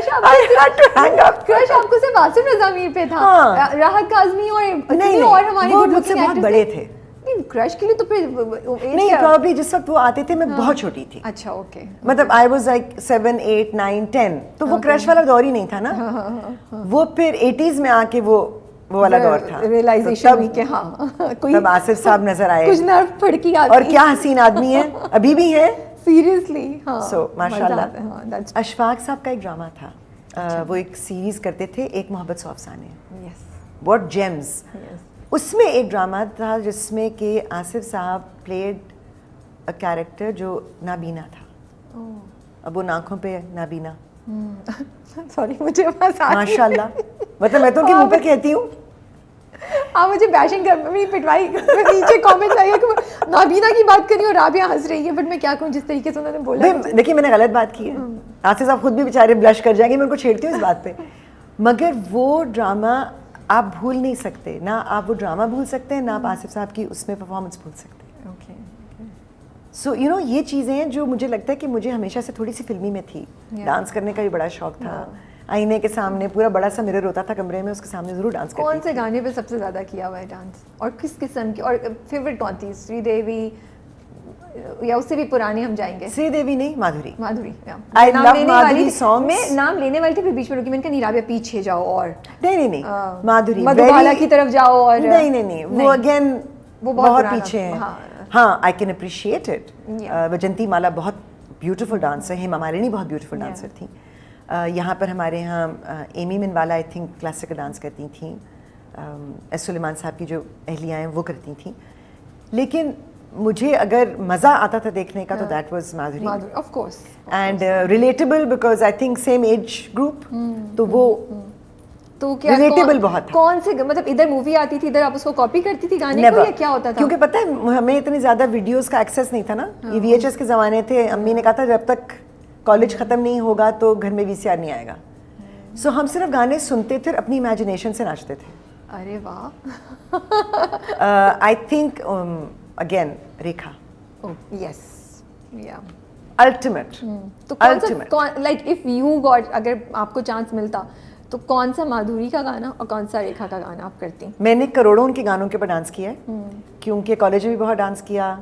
کرش آپ کو صرف آصف رضا میر پہ تھا؟ راحت کاظمی اور ہمارے مجھ سے بہت بڑے تھے. کرش کے لیے تو پھر نہیں, پرابلی جس وقت وہ آتے تھے میں بہت چھوٹی تھی. اچھا اوکے, مطلب آئی واز لائک 7, 8, 9, 10, تو وہ کرش والا دور ہی نہیں تھا نا. وہ پھر 80s میں آ کے وہ والا دور تھا, ریئلائزیشن ہوئی کہ ہاں تب آصف صاحب نظر آئے, کچھ نرف پھڑکی آتی, اور کیا حسین آدمی ہے, ابھی بھی ہے سیریسلی. ہاں سو ماشاء اللہ. اشفاق صاحب کا ایک ڈرامہ تھا, وہ ایک سیریز کرتے تھے, ایک محبت سو افسانے, واٹ جیمز. اس میں ایک ڈرامہ تھا جس میں کہ آصف صاحب پلیڈ اے کیریکٹر جو نابینا تھا. اب وہ آنکھوں پہ نابینا, سوری مجھے ماشاء اللہ, مطلب میں تو ان کے منہ پہ کہتی ہوں. آپ مجھے بیشنگ کر میری پٹوائی نیچے کامنٹ آئی ہے کہ نابینا کی بات کری اور رابعہ ہنس رہی ہے, بٹ میں کیا کہوں جس طریقے سے انہوں نے بولا. دیکھیے میں نے غلط بات کی ہے, آصف صاحب خود بھی بیچارے بلش کر جائیں گے, میں ان کو چھیڑتی ہوں اس بات پہ, مگر وہ ڈرامہ آپ بھول نہیں سکتے, نہ آپ وہ ڈرامہ بھول سکتے ہیں, نہ آپ آصف صاحب کی اس میں پرفارمنس بھول سکتے ہیں. سو یو نو یہ چیزیں ہیں جو مجھے لگتا ہے کہ مجھے ہمیشہ سے تھوڑی سی فلمی میں تھی. ڈانس کرنے کا بھی بڑا شوق تھا, آئینے کے سامنے پورا بڑا سا مرر ہوتا تھا کمرے میں, اس کے سامنے ضرور ڈانس کرتی. کون سے گانے پہ سب سے زیادہ کیا ہوا ہے ڈانس, اور کس قسم کی, اور فیوریٹ کون تھی, سری دیوی یا اس سے بھی پرانی ہم جائیں گے؟ سری دیوی نہیں, Madhuri. Madhuri, I love Madhuri songs. میں نام لینے والی تھی پھر بیچ میں رکی, میں نے کہا نہیں رابعہ پیچھے جاؤ, اور نہیں مادھوری مدھوبالا کی طرف جاؤ, اور نہیں وہ اگین وہ بہت پیچھے ہیں. ہاں آئی کین اپریشیٹ اٹ. وجنتی مالا بہت بیوٹیفل ڈانسر ہیں, ہیما مالنی بہت بیوٹیفل ڈانسر تھیں. یہاں پر ہمارے یہاں ایمی منوالا آئی تھنک کلاسیکل ڈانس کرتی تھیں, ایس سلیمان صاحب کی جو اہلیہ ہیں وہ کرتی تھیں. لیکن مجھے اگر مزہ آتا تھا دیکھنے کا تو that was Madhuri, of course, and relatable because I think same age group, تو وہ تو کیا ریلیٹیبل بہت تھا. کون سے مطلب ادھر مووی آتی تھی ادھر آپ اس کو کاپی کرتی تھی گانے کو, یا کیا ہوتا تھا؟ کیونکہ پتہ ہے ہمیں اتنی زیادہ ویڈیوز کا ایکسیس نہیں تھا نا, یہ وی ایچ ایس کے زمانے تھے. امی نے کہا تھا جب تک کالج ختم نہیں ہوگا تو گھر میں وی سی آر نہیں آئے گا. سو ہم صرف گانے سنتے تھے اور اپنی امیجنیشن سے ناچتے تھے. ارے واہ. آئی تھنک اگین ریکھا, یس, یا الٹیمیٹ. تو کون لائک اف یو گاٹ, اگر آپ کو چانس ملتا تو کون سا مادھوری کا گانا اور کون سا ریکھا کا گانا آپ کرتی؟ میں نے کروڑوں ان کے گانوں کے اوپر ڈانس کیا ہے, کیونکہ کالج میں بھی بہت ڈانس کیا,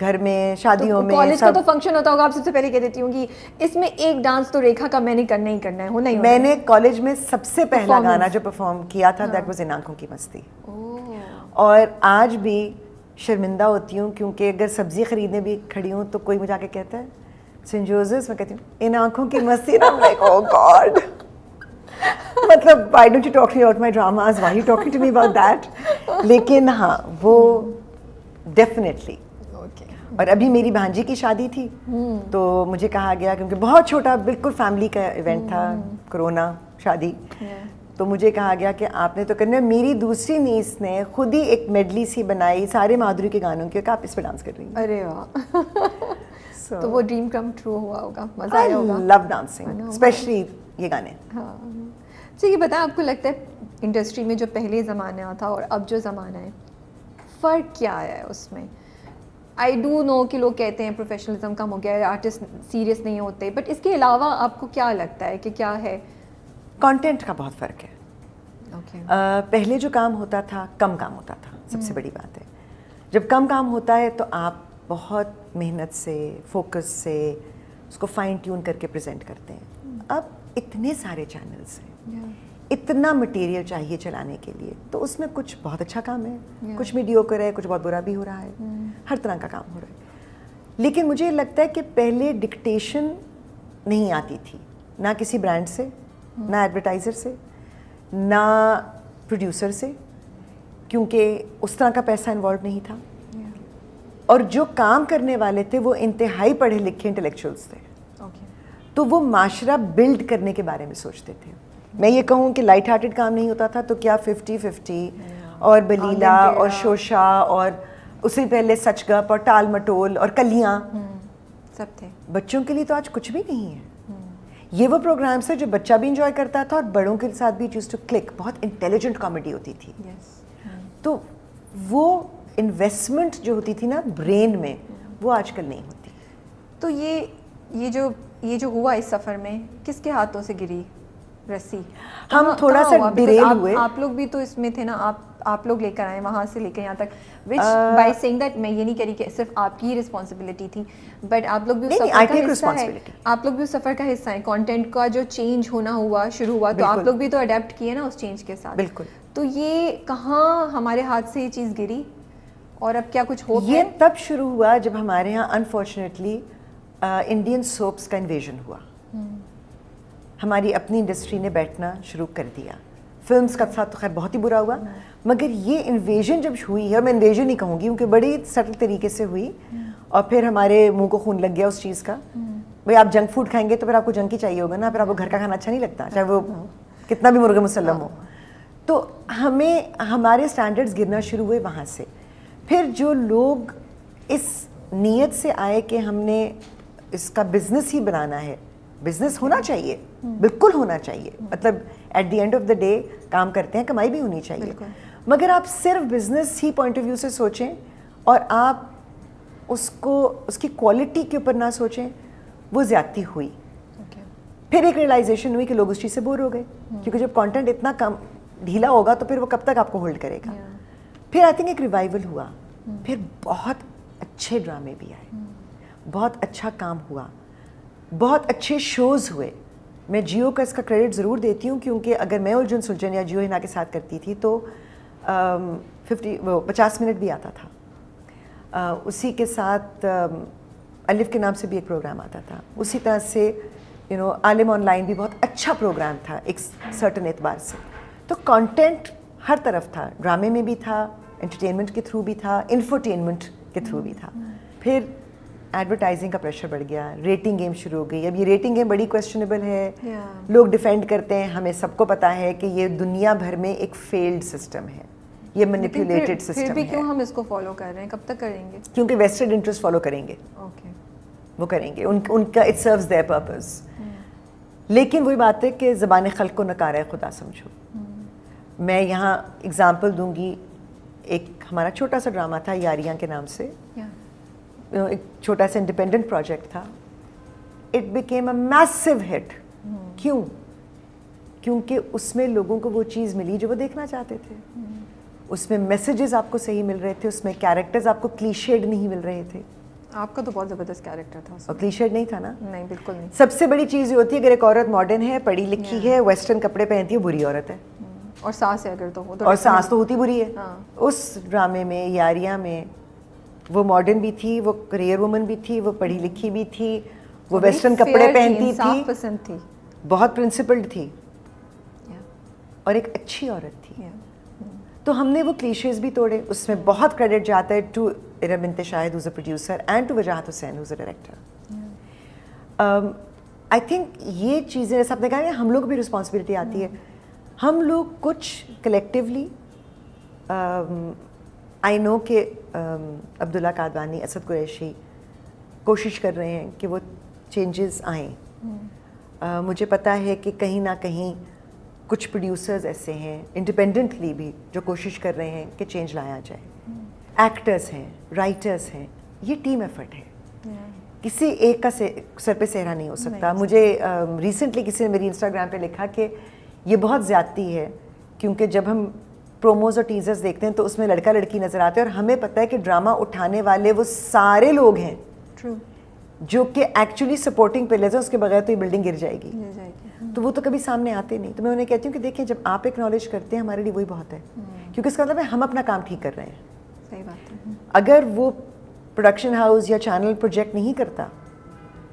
گھر میں, شادیوں میں. کالج کا تو فنکشن ہوتا ہوگا, آپ سب سے پہلے کہہ دیتی ہوں کہ اس میں ایک ڈانس تو ریکھا کا میں نے کرنا ہی کرنا ہے, ہونا ہی. میں نے کالج میں سب سے پہلا گانا جو پرفارم کیا تھا دیٹ واز ان آنکھوں کی مستی. اور آج بھی شرمندہ ہوتی ہوں, کیونکہ اگر سبزی خریدنے بھی کھڑی ہوں تو کوئی مجھے آ کے کہتا ہے سینٹ جوزفس, میں کہتی ہوں ان آنکھوں کی مستی, نا لائک او گاڈ, مطلب why don't you talk to me about my dramas, why are you talking to me about that. لیکن ہاں وہ ڈیفینیٹلی. اور ابھی میری بھانجی کی شادی تھی تو مجھے کہا گیا, کیونکہ بہت چھوٹا بالکل فیملی کا ایونٹ تھا, کرونا شادی, تو مجھے کہا گیا کہ آپ نے تو کرنا ہے. میری دوسری نیس نے خود ہی ایک میڈلی سی بنائی سارے مادھوری کے گانوں کی, کہ آپ اس پہ ڈانس کر رہی ہیں. ارے واہ, تو وہ ڈریم کم ٹرو ہوا ہوگا, مزہ آیا ہوگا. I love dancing, especially یہ گانے. ہاں اچھا, یہ بتائیں آپ کو لگتا ہے انڈسٹری میں جو پہلے زمانہ تھا اور اب جو زمانہ ہے, فرق کیا ہے اس میں؟ آئی ڈو نو کہ لوگ کہتے ہیں پروفیشنلزم کم ہو گیا ہے, آرٹسٹ سیریس نہیں ہوتے, بٹ اس کے علاوہ آپ کو کیا لگتا ہے کہ کیا ہے؟ کانٹینٹ کا بہت فرق ہے. پہلے جو کام ہوتا تھا کم کام ہوتا تھا, سب سے بڑی بات ہے. جب کم کام ہوتا ہے تو آپ بہت محنت سے, فوکس سے اس کو فائن ٹیون کر کے پریزنٹ کرتے ہیں. اب اتنے سارے چینلز ہیں, اتنا مٹیریل چاہیے چلانے کے لیے, تو اس میں کچھ بہت اچھا کام ہے, کچھ میڈیوکر ہے, کچھ بہت برا بھی ہو رہا ہے, ہر طرح کا کام ہو رہا ہے. لیکن مجھے لگتا ہے کہ پہلے ڈکٹیشن نہیں آتی تھی, نہ کسی برانڈ سے, نہ ایڈورٹائزر سے, نہ پروڈیوسر سے, کیونکہ اس طرح کا پیسہ انوالو نہیں تھا. اور جو کام کرنے والے تھے وہ انتہائی پڑھے لکھے انٹلیکچوئلس تھے, تو وہ معاشرہ بلڈ کرنے کے بارے میں سوچتے تھے. میں یہ کہوں کہ لائٹ ہارٹڈ کام نہیں ہوتا تھا تو کیا 50-50 اور بلیلا اور شوشا اور اس سے پہلے سچ گپ اور ٹال مٹول اور کلیاں سب تھے. بچوں کے لیے تو آج کچھ بھی نہیں ہے. یہ وہ پروگرامس ہے جو بچہ بھی انجوائے کرتا تھا اور بڑوں کے ساتھ بھی چوز ٹو کلک. بہت انٹیلیجنٹ کامیڈی ہوتی تھی. تو وہ انویسٹمنٹ جو ہوتی تھی نا برین میں, وہ آج کل نہیں ہوتی. تو یہ جو یہ جو ہوا اس سفر میں کس کے ہاتھوں سے گری رسی؟ ہم تھوڑا سا ڈیریل ہوئے. آپ لوگ بھی تو اس میں تھے نا, آپ لوگ لے کر آئے وہاں سے لے کے یہاں تک, وچ بائی سیئنگ دیٹ میں یہ نہیں کہہ رہی کہ صرف آپ کی رسپانسبلٹی تھی, بٹ آپ لوگ بھی اس سفر کا حصہ ہے, آپ لوگ بھی اس سفر کا حصہ ہیں. کانٹینٹ کا جو چینج ہونا ہوا شروع ہوا تو آپ لوگ بھی تو اڈیپٹ کیے نا اس چینج کے ساتھ. بالکل. تو یہ کہاں ہمارے ہاتھ سے یہ چیز گری اور اب کیا کچھ ہوپ ہے؟ یہ تب شروع ہوا جب ہمارے یہاں انفارچونیٹلی انڈین سوپس کا انویژن ہوا. ہماری اپنی انڈسٹری نے بیٹھنا شروع کر دیا. فلمس کا ساتھ تو خیر بہت ہی برا ہوا, مگر یہ انویژن جب ہوئی ہے, میں انویژن نہیں کہوں گی کیونکہ بڑی سٹل طریقے سے ہوئی, اور پھر ہمارے منہ کو خون لگ گیا اس چیز کا. بھائی آپ جنک فوڈ کھائیں گے تو پھر آپ کو جنک ہی چاہیے ہوگا نا, پھر آپ کو گھر کا کھانا اچھا نہیں لگتا چاہے وہ کتنا بھی مرغ مسلم ہو. تو ہمیں ہمارے اسٹینڈرڈز گرنا شروع ہوئے وہاں سے. پھر جو لوگ اس نیت سے آئے کہ ہم نے اس کا بزنس ہی بنانا ہے, بزنس ہونا چاہیے, بالکل ہونا چاہیے, مطلب at the end of the day کام کرتے ہیں, کمائی بھی ہونی چاہیے, مگر آپ صرف بزنس ہی پوائنٹ آف ویو سے سوچیں اور آپ اس کی کوالٹی کے اوپر نہ سوچیں, وہ زیادتی ہوئی. پھر ایک ریئلائزیشن ہوئی کہ لوگ اس چیز سے بور ہو گئے, کیونکہ جب کانٹینٹ اتنا کم ڈھیلا ہوگا تو پھر وہ کب تک آپ کو ہولڈ کرے گا. پھر آئی تھنک ایک ریوائول ہوا, پھر بہت اچھے ڈرامے بھی آئے, بہت اچھا کام ہوا, بہت اچھے شوز ہوئے. میں جیو کا اس کا کریڈٹ ضرور دیتی ہوں, کیونکہ اگر میں الجھن سلجھن یا جیو ہنا کے ساتھ کرتی تھی تو 50 منٹ بھی آتا تھا. اسی کے ساتھ الف کے نام سے بھی ایک پروگرام آتا تھا. اسی طرح سے عالم آن لائن بھی بہت اچھا پروگرام تھا ایک سرٹن اعتبار سے. تو کانٹینٹ ہر طرف تھا, ڈرامے میں بھی تھا, انٹرٹینمنٹ کے تھرو بھی تھا, انفرٹینمنٹ کے تھرو بھی تھا. پھر ایڈورٹائزنگ کا پریشر بڑھ گیا, ریٹنگ گیم شروع ہو گئی. اب یہ ریٹنگ گیم بڑی کویسچنیبل ہے, لوگ ڈیفینڈ کرتے ہیں, ہمیں سب کو پتہ ہے کہ یہ دنیا بھر میں ایک فیلڈ سسٹم ہے, یہ مینیپولیٹڈ سسٹم ہے. پھر بھی کیوں ہم اس کو فالو کر رہے ہیں, کب تک کریں گے؟ کیونکہ ویسٹڈ انٹرسٹ فالو کریں گے, وہ کریں گے, ان کا اٹ سروز دیئر پرپز. لیکن وہی بات ہے کہ زبان خلق کو نکارہ خدا سمجھو. میں یہاں اگزامپل دوں گی, ایک ہمارا چھوٹا سا ڈرامہ تھا یاریاں کے نام سے, ایک چھوٹا سا انڈیپینڈنٹ پروجیکٹ تھا. اٹ بیکیم اے میسو ہٹ. کیوں؟ کیونکہ اس میں لوگوں کو وہ چیز ملی جو وہ دیکھنا چاہتے تھے. اس میں میسیجز آپ کو صحیح مل رہے تھے, اس میں کیریکٹرز آپ کو کلیشیڈ نہیں مل رہے تھے. آپ کا تو بہت زبردست کیریکٹر تھا, اور کلیشیڈ نہیں تھا نا. نہیں بالکل نہیں. سب سے بڑی چیز یہ ہوتی ہے اگر ایک عورت ماڈرن ہے, پڑھی لکھی ہے, ویسٹرن کپڑے پہنتی ہے, بری عورت ہے. اور سانس ہے اگر تو, اور سانس تو ہوتی بری ہے. اس ڈرامے میں یاریاں میں وہ ماڈرن بھی تھی, وہ کریئر وومن بھی تھی, وہ پڑھی لکھی بھی تھی, وہ ویسٹرن کپڑے پہنتی تھی, بہت پرنسپلڈ تھی, اور ایک اچھی عورت تھی. تو ہم نے وہ کلیشیز بھی توڑے. اس میں بہت کریڈٹ جاتا ہے ٹو ارم بنت شاہد who's a producer and to Wajahat Hussain who's a director. I think یہ چیزیں جیسے آپ نے کہا ہم لوگ بھی رسپانسبلٹی آتی ہے. ہم لوگ کچھ کلیکٹیولی آئی نو کہ عبداللہ قادوانی, اسد قریشی کوشش کر رہے ہیں کہ وہ چینجز آئیں. مجھے پتہ ہے کہ کہیں نہ کہیں کچھ پروڈیوسرز ایسے ہیں انڈیپینڈنٹلی بھی جو کوشش کر رہے ہیں کہ چینج لایا جائے. ایکٹرز ہیں, رائٹرز ہیں, یہ ٹیم ایفرٹ ہے, کسی ایک کا سر پہ سہرا نہیں ہو سکتا. مجھے ریسنٹلی کسی نے میری انسٹاگرام پہ لکھا کہ یہ بہت زیادتی ہے, کیونکہ جب ہم پروموز اور ٹیزرز دیکھتے ہیں تو اس میں لڑکا لڑکی نظر آتے ہیں, اور ہمیں پتہ ہے کہ ڈرامہ اٹھانے والے وہ سارے لوگ ہیں جو کہ ایکچولی سپورٹنگ پلرز ہیں, اس کے بغیر تو یہ بلڈنگ گر جائے گی. تو وہ تو کبھی سامنے آتے نہیں. تو میں انہیں کہتی ہوں کہ دیکھیں جب آپ ایکنالج کرتے ہیں ہمارے لیے وہی بہت ہے, کیونکہ اس کا مطلب ہے ہم اپنا کام ٹھیک کر رہے ہیں. صحیح بات ہے. اگر وہ پروڈکشن ہاؤس یا چینل پروجیکٹ نہیں کرتا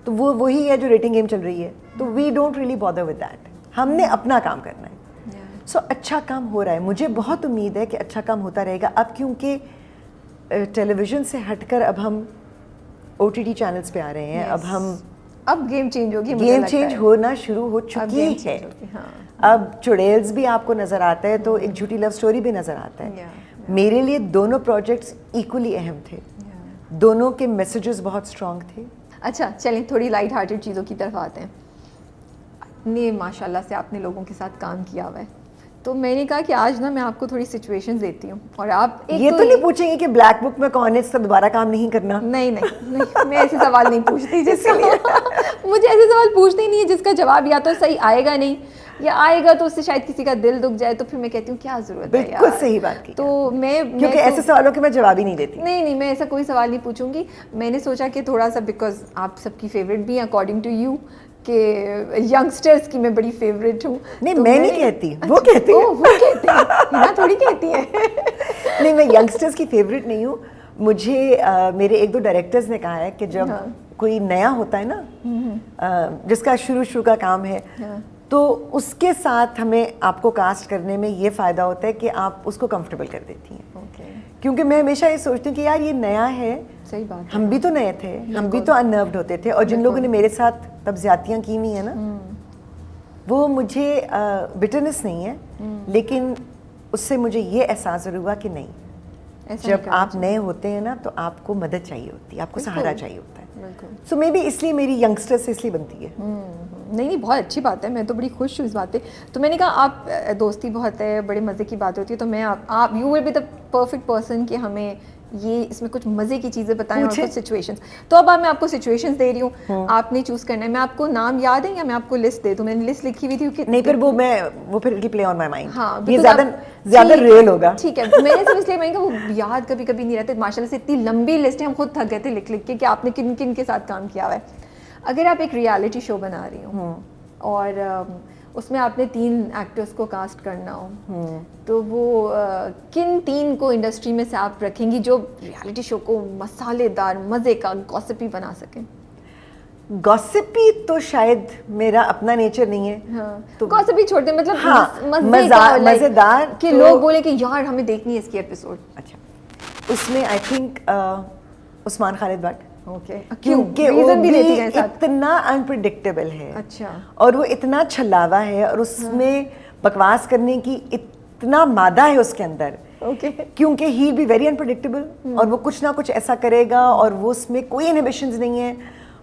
تو وہ وہی ہے جو ریٹنگ گیم چل رہی ہے. تو we don't really bother with that. ہم نے اپنا کام کرنا ہے. سو اچھا کام ہو رہا ہے, مجھے بہت امید ہے کہ اچھا کام ہوتا رہے گا. اب کیونکہ ٹیلی ویژن سے ہٹ کر اب ہم او ٹی ٹی چینلز پہ آ رہے ہیں, اب گیم چینج ہوگی, گیم چینج ہونا شروع ہو چکی ہے. اب چڑیلز بھی آپ کو نظر آتا ہے, تو ایک جھوٹی لو سٹوری بھی نظر آتا ہے. میرے لیے دونوں پروجیکٹس ایکولی اہم تھے, دونوں کے میسیجز بہت اسٹرانگ تھے. اچھا چلیں تھوڑی لائٹ ہارٹیڈ چیزوں کی طرف آتے ہیں. نے ماشاء اللہ سے آپ نے لوگوں کے ساتھ کام کیا ہوا ہے, تو میں نے کہا کہ آج نا میں آپ کو تھوڑی سچویشنز دیتی ہوں, اور آپ یہ تو نہیں پوچھیں گے کہ بلیک بک میں کون ہے, اس کا دوبارہ کام نہیں کرنا. نہیں میں ایسے سوال نہیں پوچھتی جس کے لیے مجھے ایسے سوال پوچھتے ہی نہیں ہے جس کا جواب یا تو صحیح آئے گا نہیں یا آئے گا تو اس سے شاید کسی کا دل دکھ جائے, تو پھر میں کہتی ہوں کیا ضرورت ہے یار. بالکل صحیح بات کی. تو میں کیونکہ ایسے سوالوں کے میں جواب ہی نہیں دیتی. نہیں میں ایسا کوئی سوال نہیں پوچھوں گی. میں نے سوچا کہ تھوڑا سا بیکاز آپ سب کی فیوریٹ بھی ہیں اکارڈنگ ٹو یو, کہ ینگسٹرس کی میں بڑی فیوریٹ ہوں. نہیں میں نہیں کہتی, وہ کہتی ہیں. وہ کہتے ہیں, ہنا تھوڑی کہتی ہیں. نہیں میں ینگسٹرس کی فیوریٹ نہیں ہوں. مجھے میرے ایک دو ڈائریکٹرز نے کہا ہے کہ جب کوئی نیا ہوتا ہے نا, جس کا شروع کا کام ہے, تو اس کے ساتھ ہمیں آپ کو کاسٹ کرنے میں یہ فائدہ ہوتا ہے کہ آپ اس کو کمفرٹیبل کر دیتی ہیں. کیونکہ میں ہمیشہ یہ سوچتی ہوں کہ یار یہ نیا ہے, صحیح بات, ہم بھی تو نئے تھے, ہم بھی تو اننروڈ ہوتے تھے, اور جن لوگوں نے میرے ساتھ تب زیادتیاں کی ہوئی ہیں نا, وہ مجھے بٹرنس نہیں ہے, لیکن اس سے مجھے یہ احساس ضرور ہوا کہ نہیں, جب آپ نئے ہوتے ہیں نا تو آپ کو مدد چاہیے ہوتی ہے, آپ کو سہارا چاہیے ہوتا ہے. سو مے بی اس لیے میری ینگسٹر سے اس لیے بنتی ہے. نہیں بہت اچھی بات ہے, میں تو بڑی خوش ہوں اس بات پہ. تو میں نے کہا آپ دوستی بہت ہے, بڑے مزے کی بات ہوتی ہے, تو میں آپ you will be the perfect person کہ ہمیں یہ اس میں کچھ مزے کی چیزیں بتائیں اور کچھ سچویشنز. تو اب میں آپ کو سچویشنز دے رہی ہوں, آپ نے چوز کرنا ہے. میں آپ کو نام یاد ہے یا میں آپ کو لسٹ دے دوں؟ میں نے لسٹ لکھی ہوئی تھی. نہیں پھر وہ پھر پلے آن مائی مائنڈ. ہاں یہ زیادہ ریئل ہوگا. ٹھیک ہے, میں نے سب اس لیے میں کہ وہ یاد کبھی کبھی نہیں رہتے. ماشاء اللہ سے اتنی لمبی لسٹ ہے, ہم خود تھک گئے تھے لکھ کے کہ آپ نے کن کن کے ساتھ کام کیا ہوا ہے. اگر آپ ایک ریالٹی شو بنا رہی ہوں اور اس میں آپ نے 3 ایکٹرس کو کاسٹ کرنا ہو, تو وہ کن 3 کو انڈسٹری میں سے آپ رکھیں گی جو ریالٹی شو کو مسالے دار, مزے کا, گوسپی بنا سکیں؟ گوسپی تو شاید میرا اپنا نیچر نہیں ہے. تو گوسپی چھوڑ دیں, مطلب مزیدار کہ لوگ بولے کہ یار ہمیں دیکھنی ہے اس کی ایپیسوڈ. اچھا, اس میں I think Usman Khalid but, کیونکہ وہ بھی اتنا انپریڈکٹیبل ہے. اچھا. اور وہ اتنا چھلاوا ہے, اور اس میں بکواس کرنے کی اتنا مادہ ہے اس کے اندر, کیونکہ ہی بی ویری انپریڈکٹیبل, اور وہ کچھ نہ کچھ ایسا کرے گا, اور وہ اس میں کوئی انہیبیشنز نہیں ہے.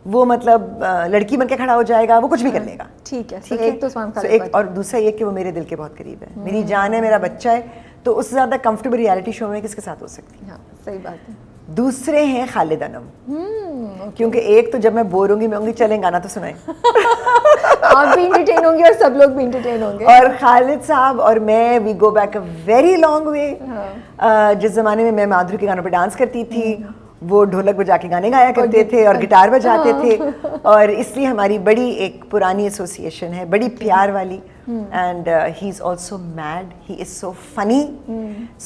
وہ مطلب لڑکی بن کے کھڑا ہو جائے گا, وہ کچھ بھی کر لے گا. ٹھیک ہے, ایک تو عثمان خالد بٹ, اور دوسرا یہ کہ وہ میرے دل کے بہت قریب ہے, میری جان ہے, میرا بچہ ہے, تو اس سے زیادہ کمفرٹیبل ریالٹی شو میں کس کے ساتھ ہو سکتی ہے. ہاں صحیح بات ہے. دوسرے ہیں خالد انم, کیونکہ ایک تو جب میں بور ہوں گی میں ہوں گی چلیں گانا تو سنائیں. آپ بھی انٹرٹین ہوں گے اور سب لوگ بھی انٹرٹین ہوں گے. اور خالد صاحب اور میں, we go back a very long way. جس زمانے میں میں مادھوری کے گانوں پہ ڈانس کرتی تھی, وہ ڈھولک بجا کے گانے گایا کرتے تھے اور گٹار بجاتے تھے, اور اس لیے ہماری بڑی ایک پرانی ایسوسیشن ہے, بڑی پیار والی. And he is also mad, he is so funny,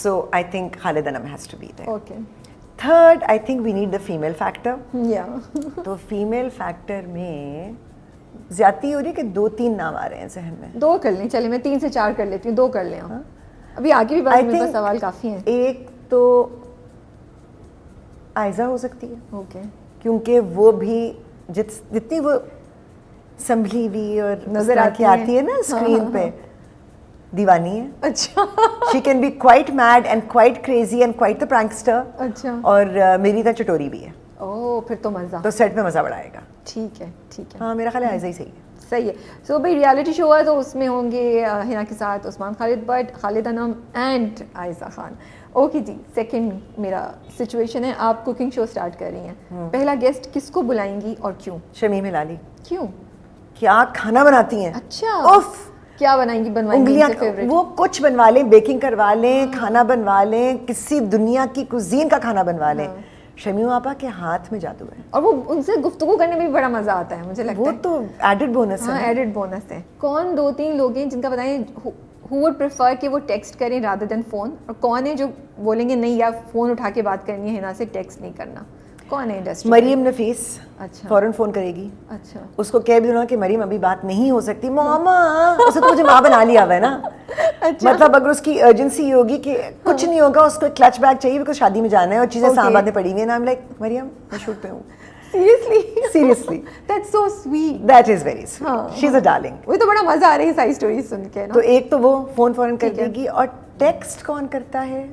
so I think Khalid Anam has to be there. Third I think we need the female factor. تو فیمیل فیکٹر میں زیادتی ہو رہی ہے کہ 2-3 نام آ رہے ہیں ذہن میں. 2 کر لیں, چلے میں 3 سے 4 کر لیتی ہوں, 2 کر لیں. ابھی آگے بھی بات, میرے پاس سوال کافی ہیں. ایک تو آئزہ ہو سکتی ہے, کیونکہ وہ بھی جتنی وہ سنبھلی ہوئی اور نظر آتی ہے نا اسکرین پہ, دیوانی ہے. اچھا. She can be quite mad and quite crazy and quite the prankster. اچھا. اور میری طرح چٹوری بھی ہے. پھر تو مزہ, تو سیٹ میں مزہ بڑھائے گا. ٹھیک ہے. ہاں میرا خیال ہے ایسا ہی صحیح ہے. سو بھائی ریالٹی شو ہے تو اس میں ہوں گے ہنا کے ساتھ عثمان خالد بٹ, خالد انم اینڈ عائزہ خان. اوکے جی, سیکنڈ میرا سچویشن ہے, آپ کوکنگ شو اسٹارٹ کر رہی ہیں, پہلا گیسٹ کس کو بلائیں گی اور کیوں؟ شمیم ہلالی. کیوں؟ کیا کھانا بناتی ہیں. اچھا. کیا بنائیں گی؟ بنوائیں گی وہ کچھ بنوا لیں, بیکنگ کروا لیں, کھانا بنوا لیں, کسی دنیا کی کوزین کا کھانا بنوا لیں. شمیم آپا کے ہاتھ میں جادو ہے, اور وہ ان سے گفتگو کرنے میں بھی بڑا مزہ آتا ہے مجھے لگتا ہے. وہ تو ایڈڈ بونس ہے. ہاں ایڈڈ بونس ہے. کون 2-3 لوگ ہیں جن کا بتائیں who would prefer کہ وہ ٹیکسٹ کریں rather than فون, اور کون ہے جو بولیں گے نہیں یار فون اٹھا کے بات کرنی ہے ہنا سے, ٹیکسٹ نہیں کرنا؟ کون ہے انڈسٹری؟ مریم نفیس. اچھا. فوراً فون کرے گی. اچھا. اس کو کہہ بھی دوں کہ مریم ابھی بات نہیں ہو سکتی. ماما اسے تو مجھے ماں بنا لیا ہوا ہے نا. مطلب اگر اس کی ارجنسی ہوگی کہ کچھ نہیں ہوگا, اس کو ایک کلچ بیگ چاہیے بیکاز شادی میں جانا ہے اور چیزیں سامنے پڑی ہوئی ہیں, I'm like مریم میں شوٹ پہ ہوں. Seriously. That's so sweet. That is very sweet. She's a darling. وہ تو بڑا مزہ آ رہی ہے ساری اسٹوری سن کے نا. تو ایک تو وہ فون فوراً کر دے گی. اور ٹیکسٹ کون کرتا ہے؟